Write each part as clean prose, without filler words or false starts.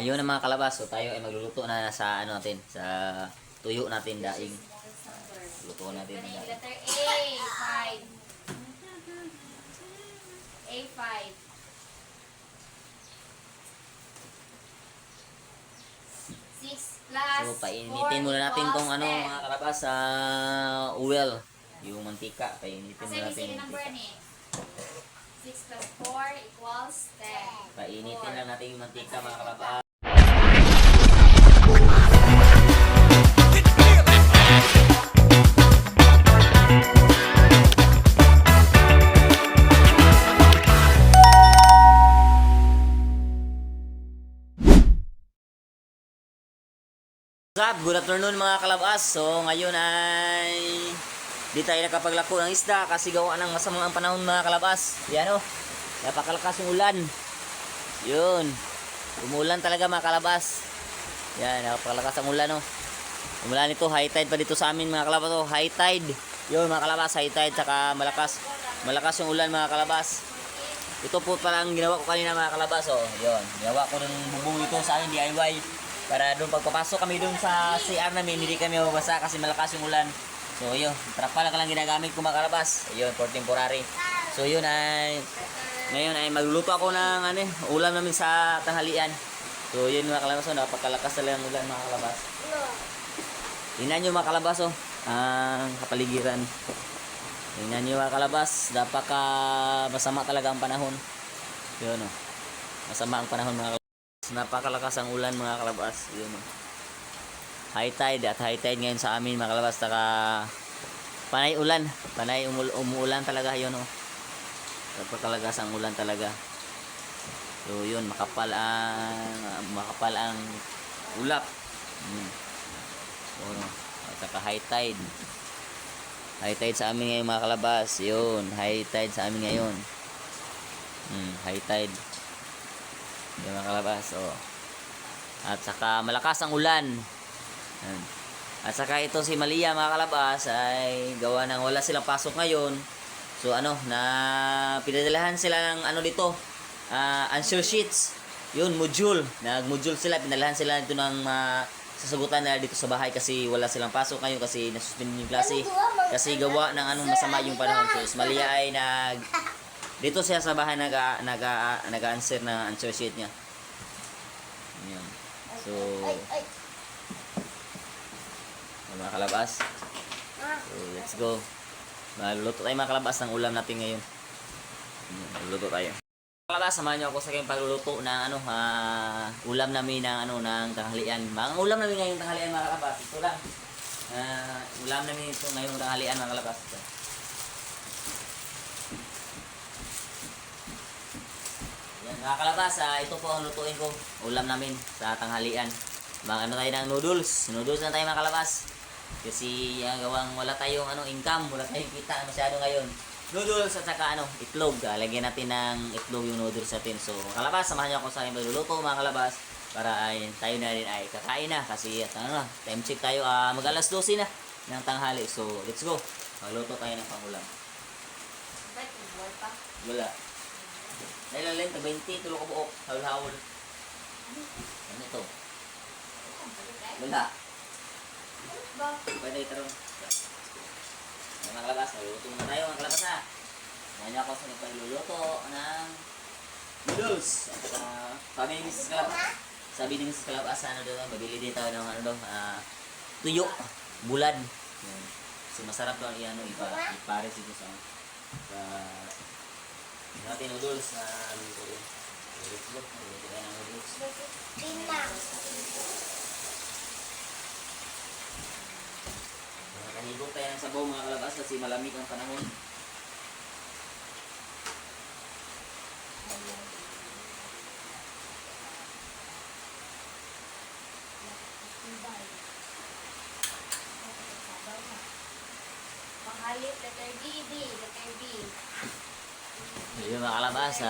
Ayun na mga kalabas, so tayo ay magluluto na sa ano natin, sa tuyo natin daing. Luto natin ang daing. Letter A, 5. A5. 6 plus So painitin muna natin tong ano mga kalabas sa oil, yung mantika. Painitin kasi muna natin may yung number mantika. 6 plus 4 equals 10. Painitin lang natin yung mantika mga kalabas. What's up? Good afternoon mga kalabas. So ngayon ay di tayo nakapaglako ng isda kasi gawa ng masamang ang panahon mga kalabas. Yan o, napakalakas yung ulan. Yun, umulan talaga mga kalabas. Yan, napakalakas ang ulan o. Umulan ito, high tide pa dito sa amin mga kalabas o. High tide, yun mga kalabas, high tide saka malakas yung ulan mga kalabas. Ito po pala ang ginawa ko kanina mga kalabas o. Yun, ginawa ko ng bubong ito sa akin DIY. Para doon pagpapasok kami doon sa CR namin, hindi kami mababasa kasi malakas yung ulan. So yun, trapal lang ginagamit ko mga kalabas. Yun, for temporary. So yun ay, ngayon ay magluluto ako ng ulam namin sa tanghalian. So yun mga kalabas, so, napakalakas talaga ng ulan mga kalabas. Tingnan nyo mga kalabas ang kapaligiran. Tingnan nyo mga kalabas, masama talaga ang panahon. Yun masama ang panahon mga kalabas. Napakalakas ang ulan mga kalabas. Yun high tide at high tide ngayon sa amin mga kalabas. Taka panay ulan, panay umuulan talaga yun napakalakas ang ulan talaga. So yun, makapal ang ulap. So, at saka high tide sa amin ngayon mga kalabas. Yun, high tide sa amin ngayon. High tide yung mga kalabas at saka malakas ang ulan. At saka ito si Malia mga kalabas ay gawa ng wala silang pasok ngayon. So na pinadalahan sila ng dito answer sheets. Yun, nag-module sila, pinadalahan sila dito ng sasagutan nila dito sa bahay kasi wala silang pasok ngayon kasi nasuspend yung klase kasi gawa ng masama yung panahon. So si Malia ay dito siya sa bahay nag-answer na answer sheet niya. Ayan. So, mga kalabas. So, let's go. Magluluto tayo mga kalabas ng ulam natin ngayon. Magluluto tayo. Mga kalabas, samahan niyo ako sa kayong pagluluto ng ulam namin ng tanghalian. Mga ulam namin ngayong tanghalian mga kalabas. Ito lang. Ulam namin ito ngayong tanghalian mga kalabas. Mga kalabas, ito po ang lutuin ko. Ulam namin sa tanghalian. Tayo ng noodles. Noodles na tayo mga kalabas. Kasi gawang wala tayong income, wala tayong kita masyado ngayon. Noodles at saka itlog. Lagyan natin ng itlog yung noodles natin. So mga kalabas, samahan niyo ako sa aking pagluluto mga kalabas. Para tayo na rin ay kakain na. Kasi time check tayo. Mag-alas 12 na ng tanghali. So let's go. Magluto tayo ng pangulam. Wala. Dahil lang lang, 20, tulo ka buok, hawul-hawul. Ano ito? Wala. Pwede ito rin. Mga kalabas, magluluto na tayo mga kalabas ha. Ngayon ako sa nagpagluluto ng noodles. Sabi ni Mrs. Kalabas, mabili din tayo ng tuyo, bulad. So masarap daw ipares dito sa natin noodles na lutuin. Let's go. Luto tayo ng noodles. Nakahigop tayo ng sabaw mga kalabas kasi malamig ang panahon. Panghalit, letter B. Yung mga kalabas,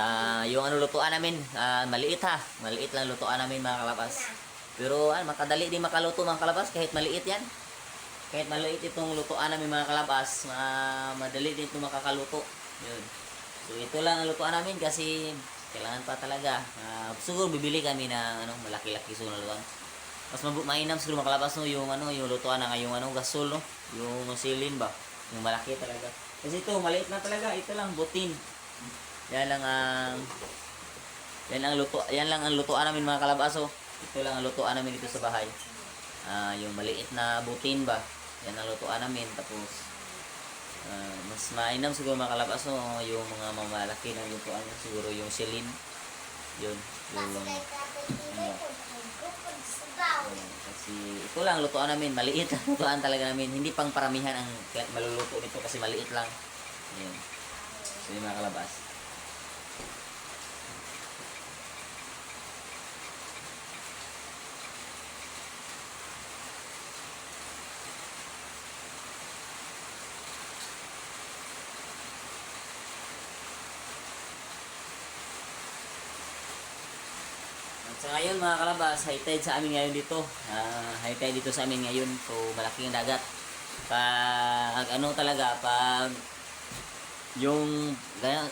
yung lutuan namin, maliit ha. Maliit lang lutuan namin mga kalabas. Pero makadali din makaluto mga kalabas kahit maliit yan. Kahit maliit itong lutuan namin mga kalabas, madali din itong makakaluto. Yun. So ito lang ang lutuan namin kasi Kailangan pa talaga. Siguro bibili kami ng ano, malaki-laki so na mas mainam siguro makalabas no yung ano yung lutuan na yung ano gasol no yung silin ba yung malaki talaga kasi ito maliit na talaga ito lang butin yan lang ang yan lang ang lutuan namin mga kalabaso ito lang ang lutuan namin dito sa bahay yung maliit na butin ba yan ang lutuan namin tapos mas mainam siguro mga kalabaso yung mga mamalaki na lutuan siguro yung silin yun kasi ito lang lutuan namin maliit lang lutuan talaga namin hindi pang paramihan ang maluluto nito kasi maliit lang ayun so yung mga kalabas So ngayon mga kalabas, high tide sa amin ngayon dito. High tide dito sa amin ngayon. So malaking dagat. Pag ano talaga, pag yung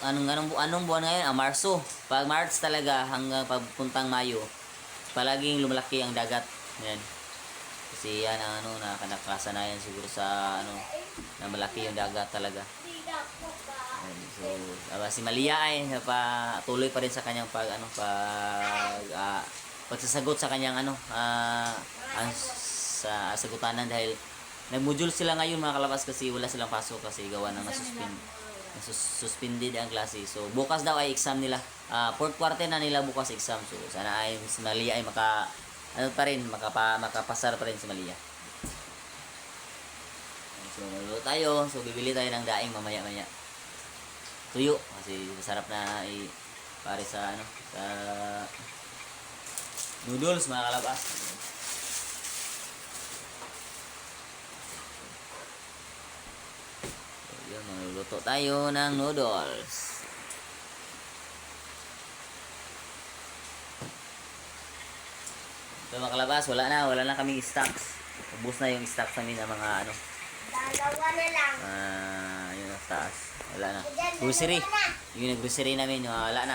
anong buwan ngayon? Marso. Pag March talaga hanggang pagpuntang Mayo, palaging lumalaki ang dagat. Yan. Kasi yan ang ano nakasanayan siguro sa ano na malaki yung dagat talaga. So, si Malia ay tuloy pa rin sa kanyang pagsasagot sa kanyang sa sagutanan dahil nagmodule sila ngayon mga kalabas kasi wala silang pasok kasi gawa ng suspended ang klase. So bukas daw ay exam nila. Fourth quarter na nila bukas exam. So sana ay si Malia ay makapasar pa rin si Malia. So luluto tayo. So bibili tayo ng daing mamaya-maya. Tuyo kasi masarap na pare sa sa noodles mga kalabas. So, yun, magluluto tayo ng noodles. So mga kalabas, wala na kaming stocks. Ubus na yung stocks namin ng mga Dalawa na lang. yun ang taas. Wala na. Grocery. Yung grocery namin, wala na.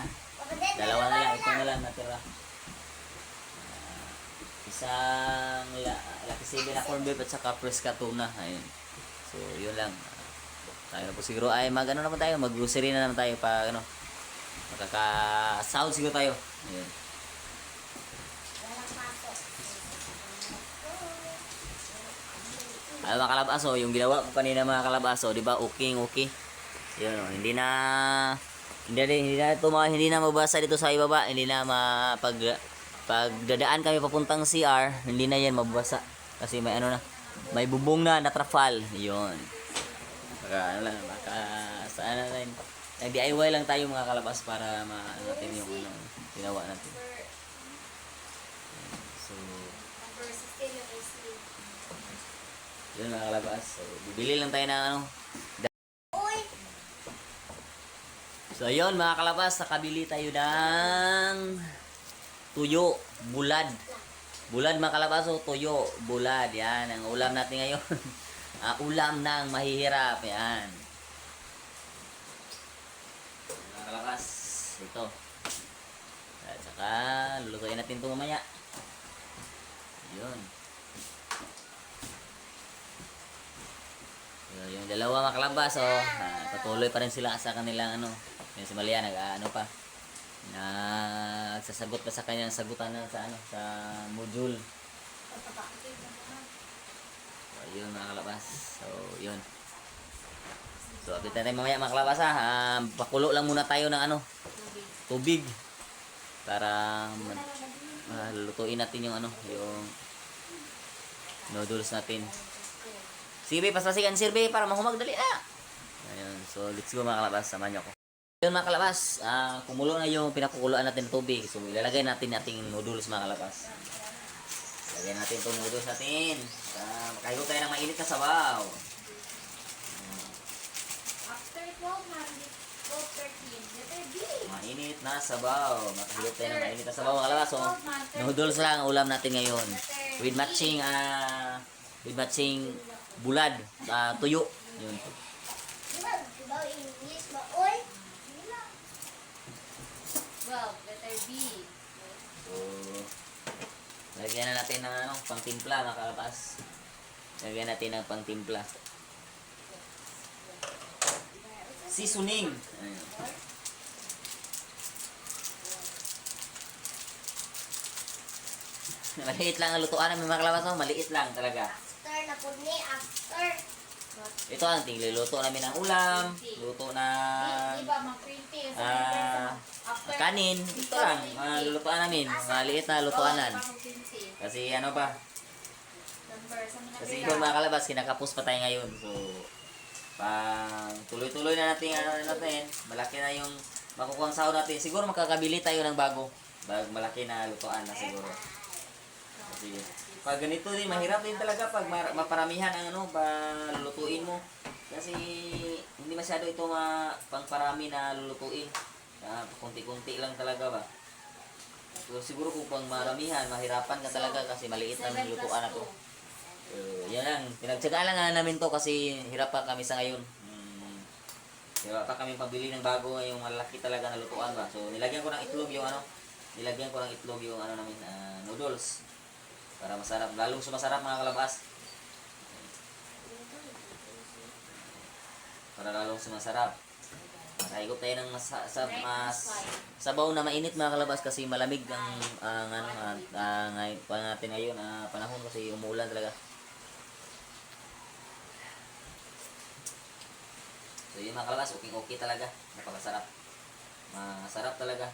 Dalawa na lang. Ito na lang natira. Isang Lucky 7 na corn beef at saka fresca tuna. Ayun. So, yun lang. Tayo na po siguro ay naman tayo. Mag-grocery na naman tayo pa makaka-sound siguro tayo. Ayun. Ay mga kalabaso, yung ginawa ko kanina mga kalabaso, di ba? Okay. Yun, hindi na mabasa dito sa ibaba, hindi na pag dadaan kami papuntang CR, hindi na yan mabasa kasi may may bubong na trafal. Yun. Saan natin nag-DIY lang tayo mga kalabas para natin yung ginawa natin. So yun mga kalabas. So, bibili lang tayo ng So ayun mga kalabas, nakabili tayo ng tuyo, bulad. Bulad mga kalabas, tuyo, bulad. Yan, ang ulam natin ngayon. Ulam ng mahihirap. Yan. Mga kalabas, ito. At saka, lulutuin natin ito mamaya. Yun. Yung dalawa mga kalabas, patuloy pa rin sila sa kanilang Yung si Malia nagsasagot pa sa kanyang sagutan sa module. So, yun mga kalabas. So, yun. So, update natin mamaya mga kalabas pakulo lang muna tayo ng tubig para lutuin natin yung yung noodles natin. Sige, paspasikan sirbe para mahumag dali na. Ayun, so let's go mga kalabas, samahan niyo ako. Yun mga kalabas, kumulo na yung pinakukuluan natin ng tubig. So ilalagay natin ating noodles mga kalabas. Lagyan natin itong noodles natin. Makahigo tayo ng mainit na sabaw. After 12 months, 13. Mainit na sabaw. Makahigo tayo ng mainit na sabaw mga kalabas. So noodles lang ang ulam natin ngayon. With matching bulad, tuyo. Yun. 12, letter B. So, lagyan na natin ng ano, pangtimpla mga kalabas. Lagyan natin ng pangtimpla. Seasoning. Ayan. Maliit lang ang lutuan namin mga kalabas. No? Maliit lang talaga. After na po ni, after. Ito ang luto namin ng ulam. Luto na Di ba, mag-printy. After. kanin. Ito lang. Lulutuan namin. Maliit na lutuanan. Kasi ano pa. Kasi yung mga kalabas, kinakapos pa tayo ngayon. So, pang tuloy-tuloy na natin, malaki na yung makukuha ang sahod natin. Siguro makakabili tayo ng bago. Malaki na lutuan na siguro. Kasi, pag ganito din, mahirap din talaga pag maparamihan ang lulutuin mo. Kasi, hindi masyado ito pangparami na lulutuin. Kunti-kunti lang talaga ba. So, siguro kung pang maramihan, mahirapan ka talaga kasi maliit ang lutuan na to. Yan lang. Pinagtsagaan lang namin to kasi hirap pa kami sa ngayon. Hirap pa kami pabili ng bago yung malaki talaga na lutuan ba. So nilagyan ko ng itlog yung namin noodles para masarap, lalong sumasarap mga kalabas. Para lalong sumasarap. Makahigop tayo ng mas sabaw na mainit mga kalabas kasi malamig ang natin ngayon panahon kasi umuulan talaga. So yun mga kalabas, okay talaga. Napakasarap. Masarap talaga.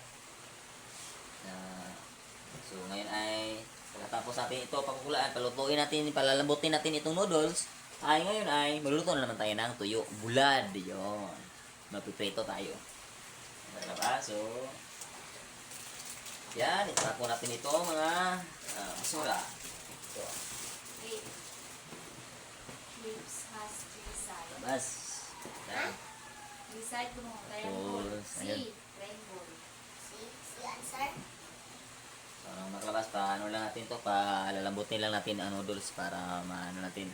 So ngayon ay pagkatapos natin ito pakukulaan, palalambutin natin itong noodles. Ngayon ay magluluto na naman tayo ng tuyo. Bulad. Yun. Mapiprito tayo. Diba? So, yan. Itapon natin ito mga basura. Ito. Lips has 3 sides. Labas. Yan. Decide ko mo, Ayun. triangle. C answer? So, makalabas pa, lang natin to, palalambutin lang natin ang noodles para maano natin.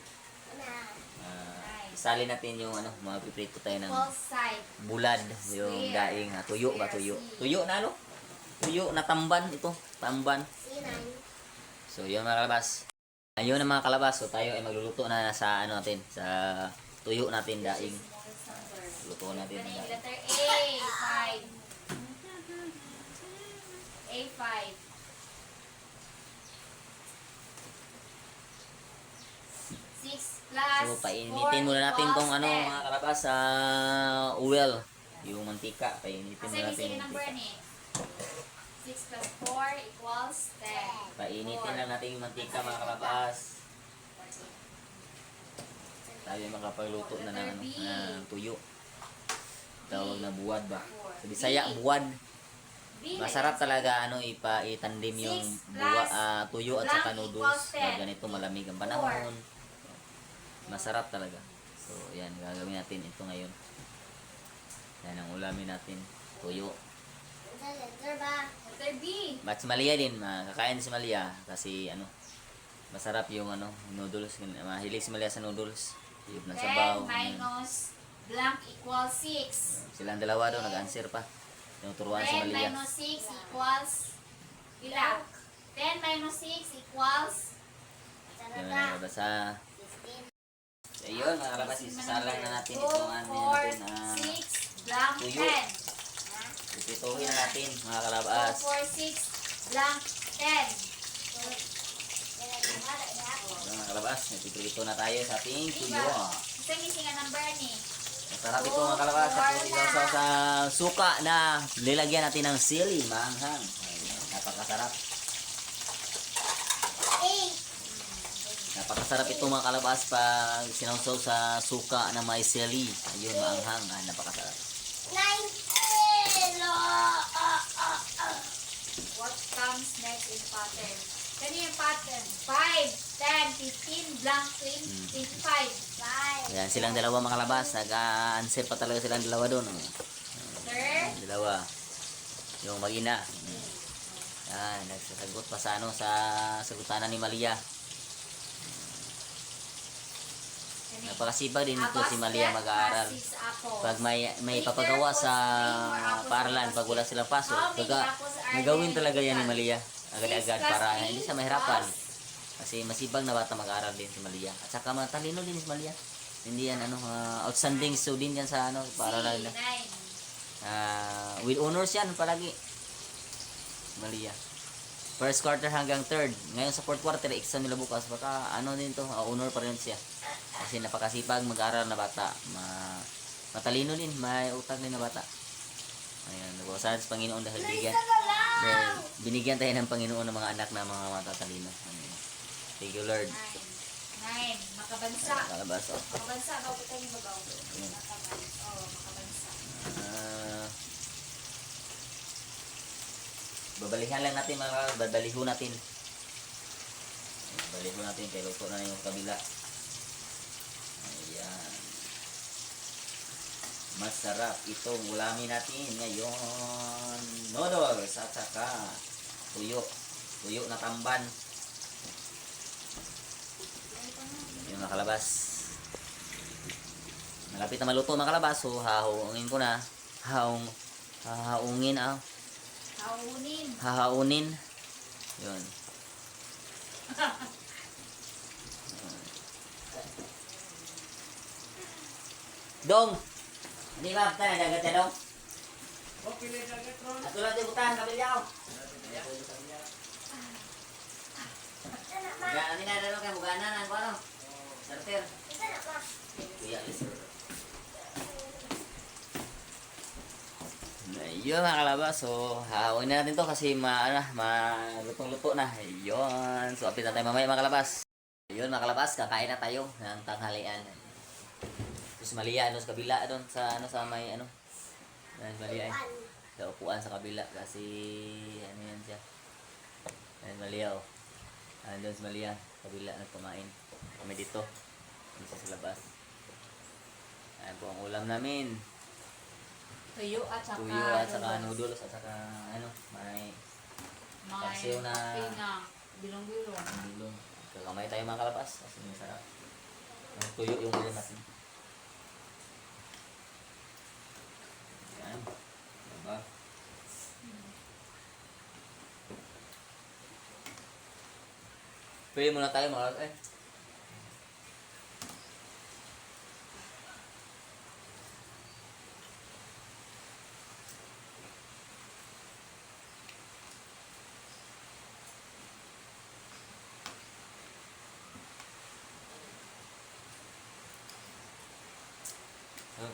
Isali natin yung mga piprito tayo ng False side. bulad, yung daing tuyo ba, tuyo na tuyo na tamban ito, tamban. C9. So yun mga kalabas, ayun na mga kalabas. So tayo ay magluluto na sa natin, sa tuyo natin daing. Luto natin ang daing. Letter A, 5. A5. So painitin muna natin tong mga kalabas sa oil, yung mantika. Painitin muna natin yung mantika. 6 plus 4 equals 10. Painitin lang natin yung mantika mga kalabas. Tayo makapagluto na ng tuyo. Tawag na buwad ba? Sa Bisaya, buwad. Masarap talaga itandim yung tuyo at saka noodles. Ganito malamig ang panahon. Masarap talaga. So, yan. Gagawin natin ito ngayon. Yan ang ulamin natin. Tuyo. Letter B. But si Malia din. Kakain si Malia. Kasi masarap yung noodles. Mahilig si Malia sa noodles. Yung ng sabaw. 10 minus blank equals 6. Silang dalawa daw. Nag-answer pa. Yung turuan si 10 Malia. minus 6 equals ilan? 10 minus 6 equals Yan na nabasa. So, yun, mga kalabas, isasalang na natin itong 2, 4, 6, blank tuyo. 10. Ipituhin na natin, mga kalabas. 2, 4, 6, blank 10. So, mga kalabas, nagpiprito na tayo sa ating tuyo. Isa missing ang number ni. Masarap ito mga kalabas. Sa suka na nilagyan natin ng sili, maanghang. Ayan, napakasarap. Napakasarap ito mga kalabas pag sinawsaw sa suka na may sili. Ayun, maanghang. Napakasarap. 9. What comes next in pattern? Kani yung pattern? 5, 10, 15, blank 20, 25. 5. Ayan, silang dalawa mga kalabas. Nag-answer pa talaga silang dalawa doon. Sir? Dalawa. Yung mag-ina. Yan, nagsasagot pa sa sa sagutanan ni Malia. Napakasipag din ito si Malia mag-aaral. Pag may papagawa sa paaralan, pag wala silang pasok, nagawin talaga yan ni Malia. Agad-agad para hindi siya mahirapan. Kasi masipag na bata mag-aaral din si Malia. At saka matalino din si Malia. Hindi yan outstanding student yan sa paaralan na. With honors yan palagi. Malia. First quarter hanggang third. Ngayon sa fourth quarter, exam nila bukas. Baka din to, honor pa rin siya. Kasi napakasipag mag-aral na bata. Matalino din, may utak din na bata. Ayan, nagwasan sa Panginoon dahil binigyan tayo ng Panginoon ng mga anak na mga matatalino. Ayan. Thank you, Lord. 9. Makabansa. Kalabas, oh. Makabansa, bago tayo yung bagaw. Makabansa. Babalihan lang natin babaliho natin. Babaliho natin kay luto na yung kabila. Ayan. Masarap itong ulamin natin ngayon. Noodles at saka tuyo. Tuyo na tamban. Yung nakalabas. Malapit na maluto mga kalabas. So hahaungin ko na. Hahaungin Hahaunin. Yun. Dong. Hindi ba tayo dagat ya dong? At tulad yung butahan kabilyaw. Bugaan na dalo kay bugaan na nang ano? Sarter. Kuya Lester. Ayun mga kalabas, so hahawin na natin to kasi malutong-luto na. Ayun, so update na tayo mamaya mga kalabas. Ayun mga kalabas, kakain na tayo ng tanghalian. Tapos Malia sa kabila doon sa may Malia sa upuan sa kabila kasi yan siya. Ayan Malia doon sa Malia kabila nagkumain. Kami dito sa labas. Ayan po ang ulam namin. Tuyo at saka noodles at saka may paksiw na bilong-bilong. bilong. Kakamay tayo mga kalabas kasi masarap. Tuyo yung ulam natin. Yan. Diba? Pwede muna tayo mga kalabas.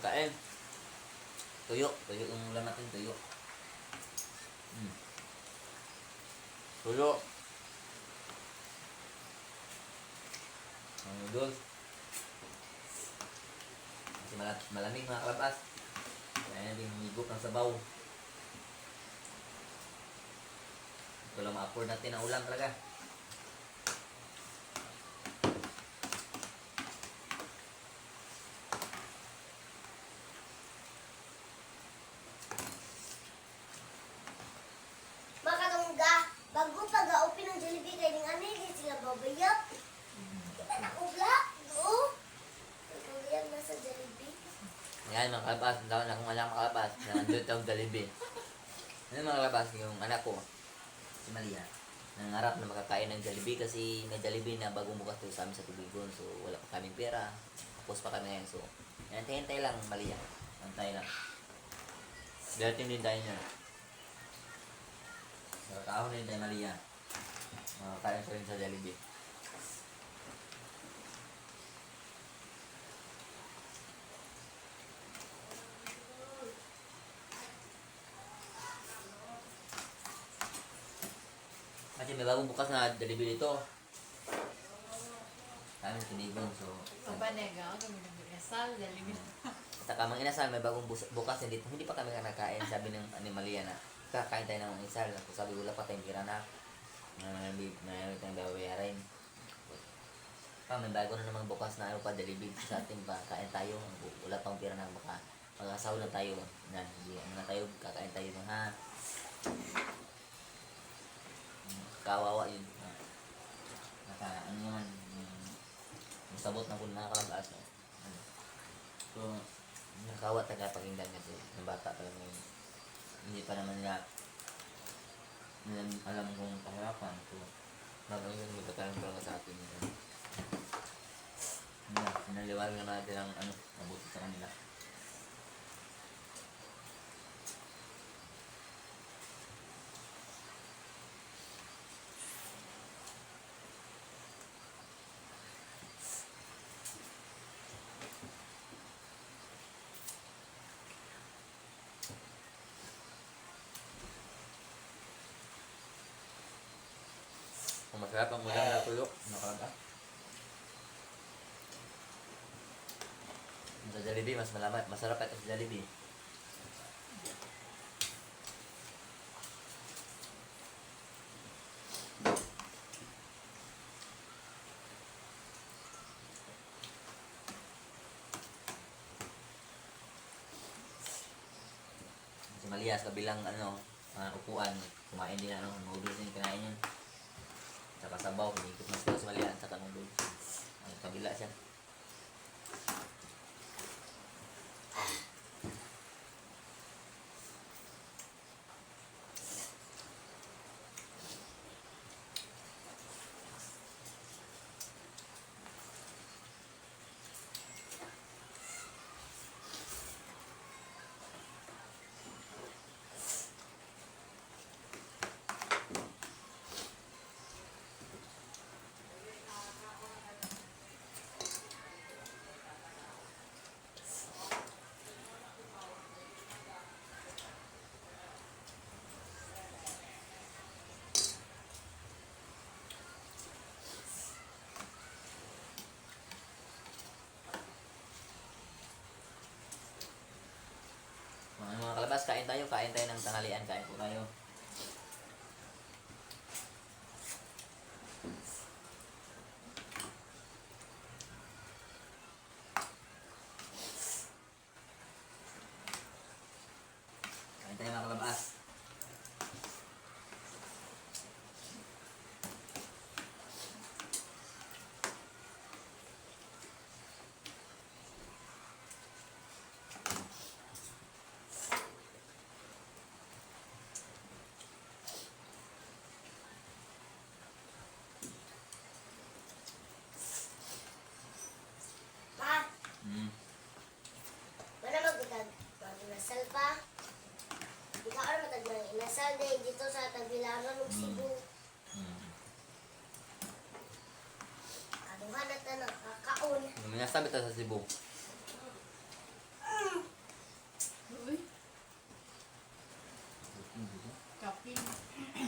Kain. Tuyo yung ulam natin, tuyo. Tuyo. Ang noodles. Kasi malamig mga kalabas. Kaya din humigop ng sabaw. Ito lang ma-afford natin ang ulam talaga. Bago pag-open ng Jollibee kay ning ani di sila babayap. Kita na ugla, do. Babayap na sa Jollibee. Yan mga kalabas, ang tawag na kung alam mga kalabas, nandun tawag Jollibee. Ano mga kalabas, yung anak ko, si Malia, nangarap na makakain ng Jollibee kasi may Jollibee na bagong bukas to sa amin sa Tubigon, so wala pa kaming pera, tapos pa kami ngayon, so hintay lang Malia, hintay lang. Dati din tayo niya. So, tao rin tayo Malia. Kain ko rin sa Jollibee. Kasi may bagong bukas na Jollibee dito. Kami sa Tubigon, so Papanega, kami nag-asal, Jollibee. at saka mga inasal, may bagong bukas din dito. Hindi pa kami nakain, sabi ng Malia na kakain tayo ng isal. Sabi wala pa tayong pira na mayroon tayong babayarin. May bago na namang bukas na Jollibee sa atin pa. Kain tayo. Wala pang pira na baka mag-asaw na tayo. Hindi na tayo, kakain tayo ha. Kawawa yun. Ano naman, masabot na po mga kalabas. So, nakawat na pakinggan kasi ng bata pa lang yun. Hindi pa naman nila alam kung kahirapan. So, hanggang magkakaroon talaga sa atin. Sinaliwal na natin ang mabuti sa kanila. Kung masarap ang ulam na tuyo, nakalata. Sa Jollibee, mas malamat. Masarap ito sa Jollibee. Si Malia sa kabilang upuan, kumain din noodles din kinain yun. Saka sabaw, hinigit mas daw si Malia, saka noodles. Ang kabila siya. Mga kalabas, kain tayo ng tanghalian, kain po tayo. Kain tayo mga kalabas. Pa, Mm. wala magutag. Mag-inasal pa. Di ka ano matag ng inasal dahil dito sa Tagbilaran ng Cebu. Mm. Aduhan na ta nakakaon. May nasabi tayo sa Cebu. Uy, kapin.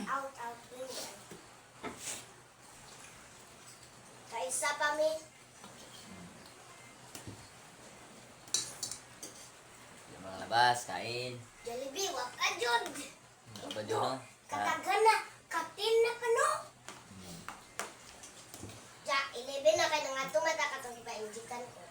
Out, window. Kaisa pa mi. Yung mga kalabas, kain. Jollibee, wak ajod. Ano ba dyan? Katagan na. Katin na pa no. Ja, 11 na kayo nga tumata katong ipa-injikan ko.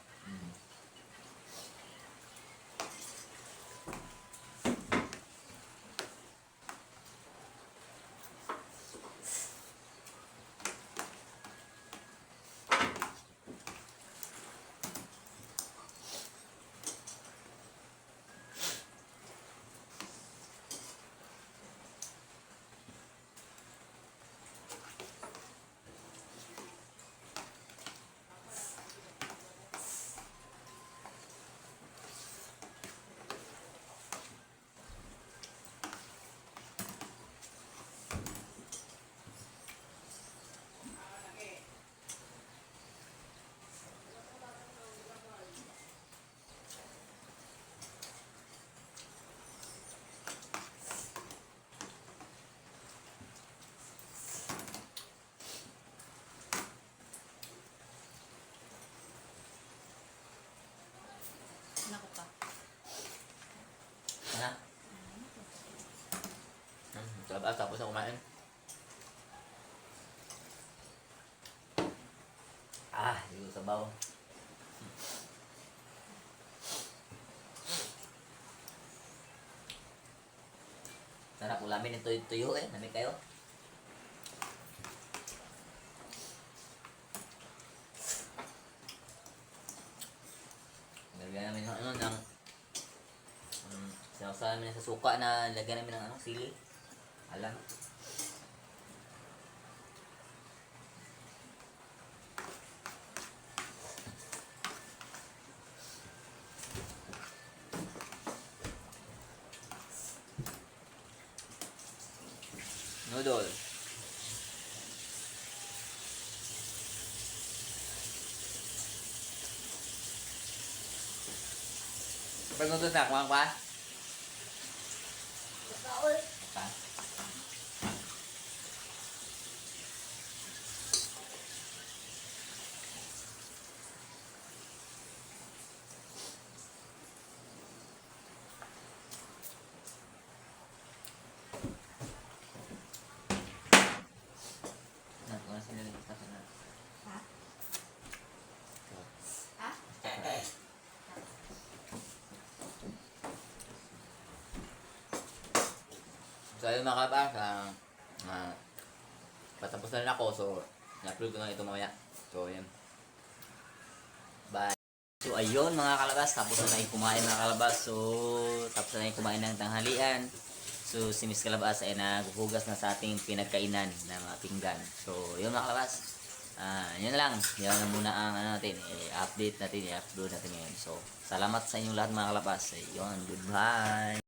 Naku pa. Ano? Kalabas, tapos na kumain. Yung sabaw. Sarap ulamin ito yung tuyo eh. Namig kayo. Nalagyan namin ng namin sa suka na lagyan namin ng ano, sili. Alam. Noodle. Pag noodles na, kumang pa? Nakaul. Pa? Ano sila nito sa na? Ha? Ha? So ayun mga kalabas, patapos na rin ako, so na-upload ko na ito mamaya. So yun. Bye. So ayun mga kalabas, tapos na tayong kumain mga kalabas. So tapos na tayong kumain ng tanghalian. So si Miss Kalabas ay naghuhugas na sa ating pinagkainan na mga pinggan. So yun mga kalabas. Yun lang. Yan na muna ang ano natin, update natin, i-upload natin ngayon. So salamat sa inyong lahat mga kalabas. Ayun, goodbye.